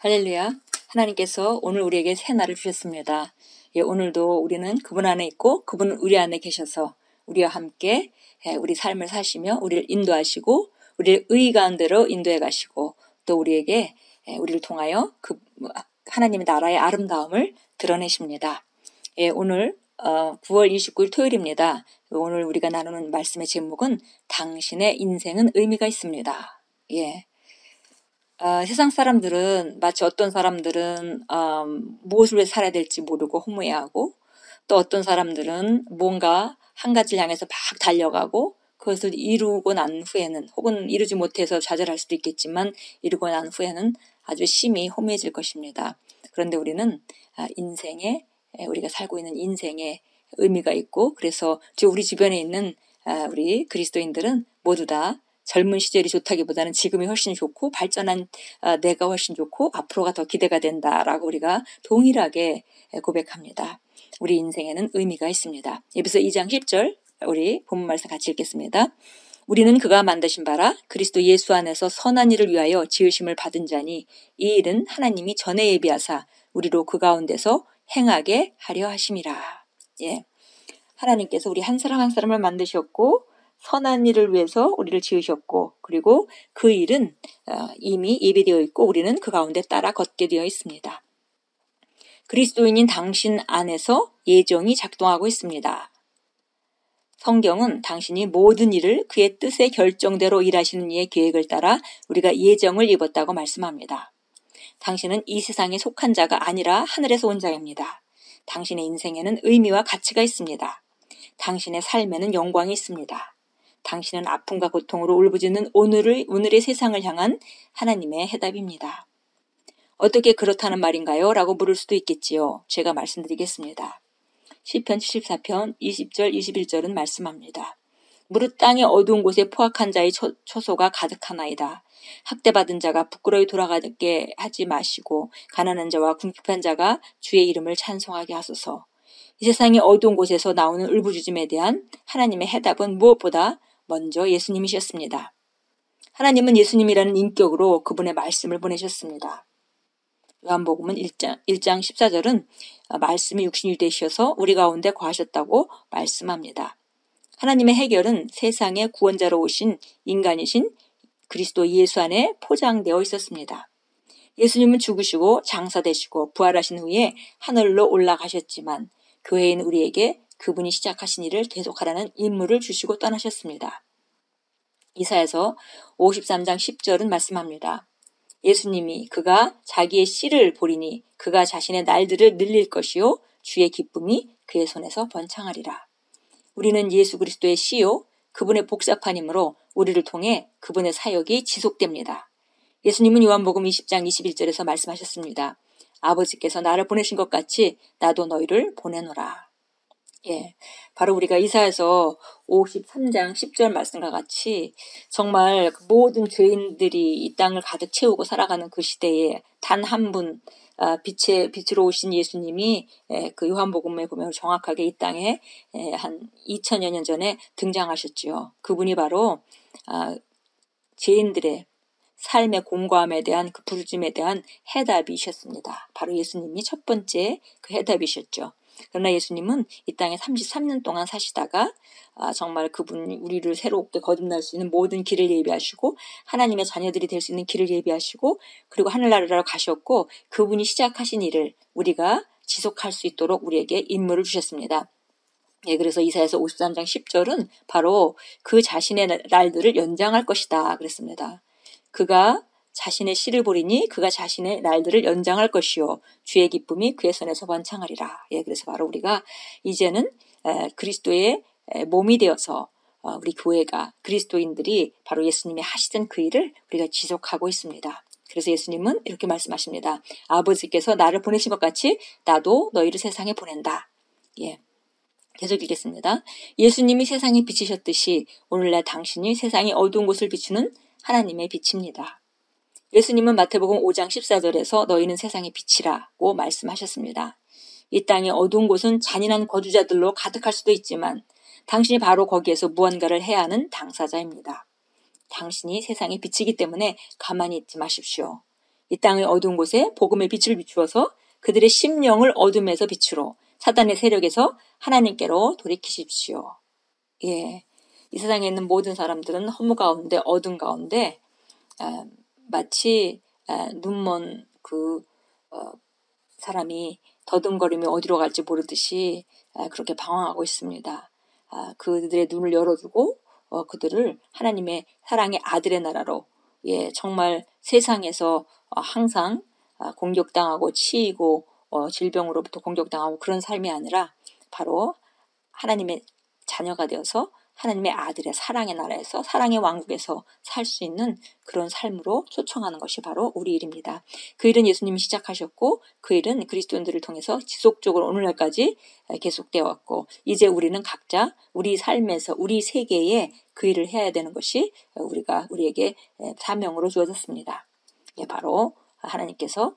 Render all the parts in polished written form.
할렐루야. 하나님께서 오늘 우리에게 새 날을 주셨습니다. 오늘도 우리는 그분 안에 있고 그분은 우리 안에 계셔서 우리와 함께 우리 삶을 사시며 우리를 인도하시고 우리를 의 가운데로 인도해 가시고 또 우리에게 우리를 통하여 그 하나님의 나라의 아름다움을 드러내십니다. 오늘 9월 29일 토요일입니다. 오늘 우리가 나누는 말씀의 제목은 당신의 인생은 의미가 있습니다. 세상 사람들은 마치 어떤 사람들은 무엇을 위해 살아야 될지 모르고 허무해하고 또 어떤 사람들은 뭔가 한 가지를 향해서 막 달려가고 그것을 이루고 난 후에는 혹은 이루지 못해서 좌절할 수도 있겠지만 이루고 난 후에는 아주 심히 허무해질 것입니다. 그런데 우리는 인생에 우리가 살고 있는 인생에 의미가 있고 그래서 우리 주변에 있는 우리 그리스도인들은 모두 다 젊은 시절이 좋다기보다는 지금이 훨씬 좋고 발전한 내가 훨씬 좋고 앞으로가 더 기대가 된다라고 우리가 동일하게 고백합니다. 우리 인생에는 의미가 있습니다. 에베소 2장 10절 우리 본문 말씀 같이 읽겠습니다. 우리는 그가 만드신 바라 그리스도 예수 안에서 선한 일을 위하여 지으심을 받은 자니 이 일은 하나님이 전에 예비하사 우리로 그 가운데서 행하게 하려 하심이라. 하나님께서 우리 한 사람 한 사람을 만드셨고 선한 일을 위해서 우리를 지으셨고 그리고 그 일은 이미 예비되어 있고 우리는 그 가운데 따라 걷게 되어 있습니다. 그리스도인인 당신 안에서 예정이 작동하고 있습니다. 성경은 당신이 모든 일을 그의 뜻의 결정대로 일하시는 이의 계획을 따라 우리가 예정을 입었다고 말씀합니다. 당신은 이 세상에 속한 자가 아니라 하늘에서 온 자입니다. 당신의 인생에는 의미와 가치가 있습니다. 당신의 삶에는 영광이 있습니다. 당신은 아픔과 고통으로 울부짖는 오늘의 세상을 향한 하나님의 해답입니다. 어떻게 그렇다는 말인가요? 라고 물을 수도 있겠지요. 제가 말씀드리겠습니다. 시편 74편 20절 21절은 말씀합니다. 무릇 땅의 어두운 곳에 포악한 자의 초소가 가득하나이다. 학대받은 자가 부끄러이 돌아가게 하지 마시고 가난한 자와 궁핍한 자가 주의 이름을 찬송하게 하소서. 이 세상의 어두운 곳에서 나오는 울부짖음에 대한 하나님의 해답은 무엇보다 먼저 예수님이셨습니다. 하나님은 예수님이라는 인격으로 그분의 말씀을 보내셨습니다. 요한복음은 1장 14절은 말씀이 육신이 되셔서 우리 가운데 거하셨다고 말씀합니다. 하나님의 해결은 세상의 구원자로 오신 인간이신 그리스도 예수 안에 포장되어 있었습니다. 예수님은 죽으시고 장사되시고 부활하신 후에 하늘로 올라가셨지만 교회인 우리에게 그분이 시작하신 일을 계속하라는 임무를 주시고 떠나셨습니다. 이사야서 53장 10절은 말씀합니다. 예수님이 그가 자기의 씨를 보리니 그가 자신의 날들을 늘릴 것이요 주의 기쁨이 그의 손에서 번창하리라. 우리는 예수 그리스도의 씨요 그분의 복사판이므로 우리를 통해 그분의 사역이 지속됩니다. 예수님은 요한복음 20장 21절에서 말씀하셨습니다. 아버지께서 나를 보내신 것 같이 나도 너희를 보내노라. 바로 우리가 이사야서 53장 10절 말씀과 같이 정말 모든 죄인들이 이 땅을 가득 채우고 살아가는 그 시대에 단 한 분 빛으로 오신 예수님이 그 요한복음에 보면 정확하게 이 땅에 한 2000여 년 전에 등장하셨지요. 그분이 바로 죄인들의 삶의 공고함에 대한 그 부르짐에 대한 해답이셨습니다. 바로 예수님이 첫 번째 그 해답이셨죠. 그러나 예수님은 이 땅에 33년 동안 사시다가 정말 그분이 우리를 새롭게 거듭날 수 있는 모든 길을 예비하시고 하나님의 자녀들이 될 수 있는 길을 예비하시고 그리고 하늘나라로 가셨고 그분이 시작하신 일을 우리가 지속할 수 있도록 우리에게 임무를 주셨습니다. 그래서 이사야서 53장 10절은 바로 그 자신의 날들을 연장할 것이다 그랬습니다. 그가 자신의 씨를 보리니 그가 자신의 날들을 연장할 것이요 주의 기쁨이 그의 손에서 번창하리라. 그래서 바로 우리가 이제는 그리스도의 몸이 되어서 우리 교회가 그리스도인들이 바로 예수님이 하시던 그 일을 우리가 지속하고 있습니다. 그래서 예수님은 이렇게 말씀하십니다. 아버지께서 나를 보내신 것 같이 나도 너희를 세상에 보낸다. 계속 읽겠습니다. 예수님이 세상에 비치셨듯이 오늘날 당신이 세상의 어두운 곳을 비추는 하나님의 빛입니다. 예수님은 마태복음 5장 14절에서 너희는 세상의 빛이라고 말씀하셨습니다. 이 땅의 어두운 곳은 잔인한 거주자들로 가득할 수도 있지만 당신이 바로 거기에서 무언가를 해야 하는 당사자입니다. 당신이 세상의 빛이기 때문에 가만히 있지 마십시오. 이 땅의 어두운 곳에 복음의 빛을 비추어서 그들의 심령을 어둠에서 빛으로 사단의 세력에서 하나님께로 돌이키십시오. 예, 이 세상에 있는 모든 사람들은 허무 가운데 어둠 가운데 마치 눈먼 사람이 더듬거리며 어디로 갈지 모르듯이 그렇게 방황하고 있습니다. 그들의 눈을 열어주고 그들을 하나님의 사랑의 아들의 나라로 정말 세상에서 항상 공격당하고 치이고 질병으로부터 공격당하고 그런 삶이 아니라 바로 하나님의 자녀가 되어서 하나님의 아들의 사랑의 나라에서 사랑의 왕국에서 살 수 있는 그런 삶으로 초청하는 것이 바로 우리 일입니다. 그 일은 예수님이 시작하셨고 그 일은 그리스도인들을 통해서 지속적으로 오늘날까지 계속되어 왔고 이제 우리는 각자 우리 삶에서 우리 세계에 그 일을 해야 되는 것이 우리에게 사명으로 주어졌습니다. 바로 하나님께서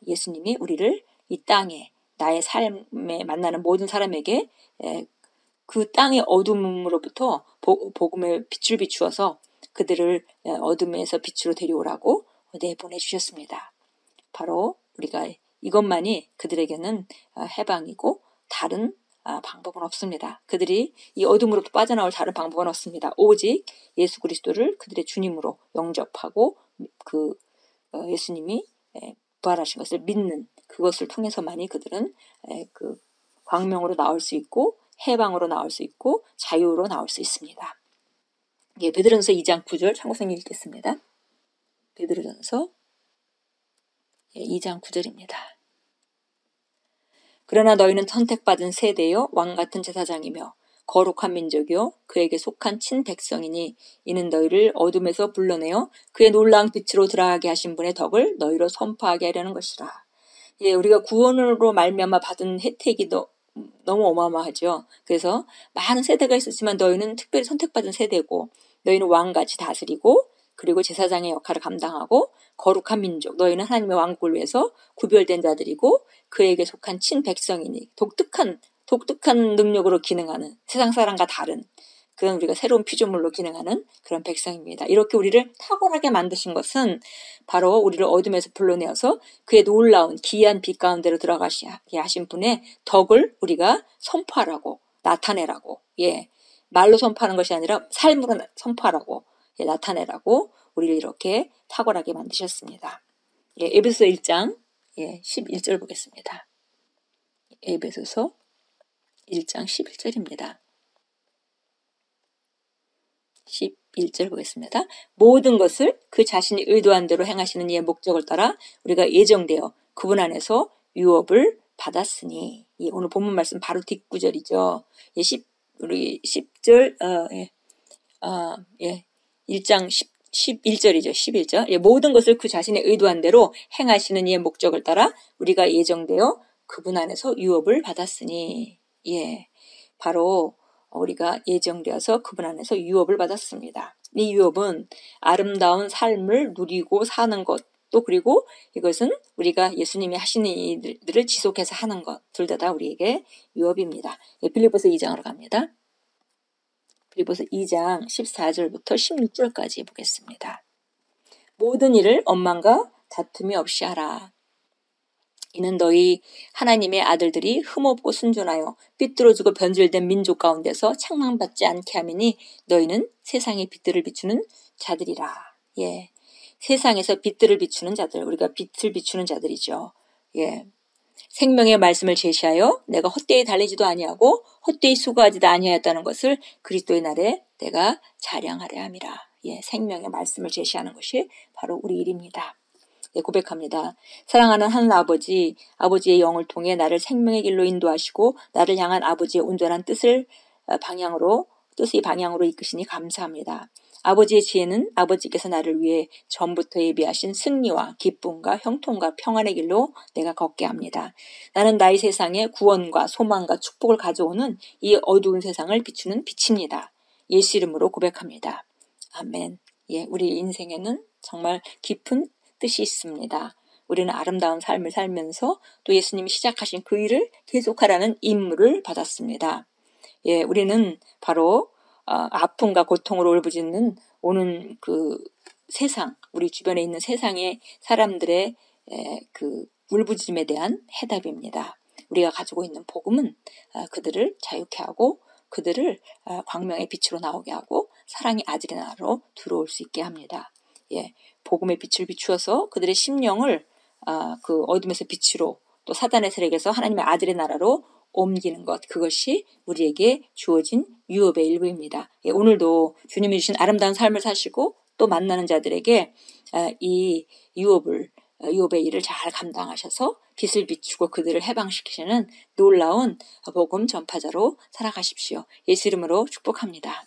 예수님이 우리를 이 땅에 나의 삶에 만나는 모든 사람에게 그 땅의 어둠으로부터 복음의 빛을 비추어서 그들을 어둠에서 빛으로 데려오라고 내보내주셨습니다. 바로 우리가 이것만이 그들에게는 해방이고 다른 방법은 없습니다. 그들이 이 어둠으로부터 빠져나올 다른 방법은 없습니다. 오직 예수 그리스도를 그들의 주님으로 영접하고 예수님이 부활하신 것을 믿는 그것을 통해서만이 그들은 그 광명으로 나올 수 있고 해방으로 나올 수 있고 자유로 나올 수 있습니다. 베드로전서 2장 9절 참고성경 읽겠습니다. 베드로전서 2장 9절입니다. 그러나 너희는 선택받은 세대요 왕같은 제사장이며 거룩한 민족이요 그에게 속한 친백성이니 이는 너희를 어둠에서 불러내어 그의 놀라운 빛으로 들어가게 하신 분의 덕을 너희로 선포하게 하려는 것이라. 우리가 구원으로 말미암아 받은 혜택이 너무 어마어마하죠. 그래서 많은 세대가 있었지만 너희는 특별히 선택받은 세대고 너희는 왕같이 다스리고 그리고 제사장의 역할을 감당하고 거룩한 민족 너희는 하나님의 왕국을 위해서 구별된 자들이고 그에게 속한 친백성이니 독특한 능력으로 기능하는 세상 사람과 다른 그런 우리가 새로운 피조물로 기능하는 그런 백성입니다. 이렇게 우리를 탁월하게 만드신 것은 바로 우리를 어둠에서 불러내어서 그의 놀라운 기이한 빛 가운데로 들어가게 하신 분의 덕을 우리가 선포하라고 나타내라고 말로 선포하는 것이 아니라 삶으로 선포하라고 나타내라고 우리를 이렇게 탁월하게 만드셨습니다. 에베소서 1장 11절 보겠습니다. 에베소서 1장 11절입니다. 11절 보겠습니다. 모든 것을 그 자신이 의도한 대로 행하시는 이의 목적을 따라 우리가 예정되어 그분 안에서 유업을 받았으니 오늘 본문 말씀 바로 뒷구절이죠. 우리 10절 1장 11절이죠. 11절. 모든 것을 그 자신의 의도한 대로 행하시는 이의 목적을 따라 우리가 예정되어 그분 안에서 유업을 받았으니 바로 우리가 예정되어서 그분 안에서 유업을 받았습니다. 이 유업은 아름다운 삶을 누리고 사는 것, 또 그리고 이것은 우리가 예수님이 하시는 일들을 지속해서 하는 것, 둘 다 우리에게 유업입니다. 빌립보서 2장으로 갑니다. 빌립보서 2장 14절부터 16절까지 보겠습니다. 모든 일을 원망과 다툼이 없이 하라. 이는 너희 하나님의 아들들이 흠없고 순전하여 삐뚤어지고 변질된 민족 가운데서 책망받지 않게 하미니 너희는 세상의 빛들을 비추는 자들이라. 세상에서 빛들을 비추는 자들, 우리가 빛을 비추는 자들이죠. 생명의 말씀을 제시하여 내가 헛되이 달리지도 아니하고 헛되이 수고하지도 아니하였다는 것을 그리스도의 날에 내가 자랑하려 함이라. 생명의 말씀을 제시하는 것이 바로 우리 일입니다. 고백합니다. 사랑하는 하늘 아버지, 아버지의 영을 통해 나를 생명의 길로 인도하시고 나를 향한 아버지의 온전한 뜻의 방향으로 이끄시니 감사합니다. 아버지의 지혜는 아버지께서 나를 위해 전부터 예비하신 승리와 기쁨과 형통과 평안의 길로 내가 걷게 합니다. 나는 나의 세상에 구원과 소망과 축복을 가져오는 이 어두운 세상을 비추는 빛입니다. 예수 이름으로 고백합니다. 아멘. 우리 인생에는 정말 깊은 뜻이 있습니다. 우리는 아름다운 삶을 살면서 또 예수님이 시작하신 그 일을 계속하라는 임무를 받았습니다. 우리는 바로 아픔과 고통으로 울부짖는 오는 그 세상, 우리 주변에 있는 세상의 사람들의 그 울부짖음에 대한 해답입니다. 우리가 가지고 있는 복음은 그들을 자유케 하고 그들을 광명의 빛으로 나오게 하고 사랑의 아들의 나라로 들어올 수 있게 합니다. 예, 복음의 빛을 비추어서 그들의 심령을 그 어둠에서 빛으로 또 사단의 세력에서 하나님의 아들의 나라로 옮기는 것, 그것이 우리에게 주어진 유업의 일부입니다. 예, 오늘도 주님이 주신 아름다운 삶을 사시고 또 만나는 자들에게 이 유업의 일을 잘 감당하셔서 빛을 비추고 그들을 해방시키시는 놀라운 복음 전파자로 살아가십시오. 예수 이름으로 축복합니다.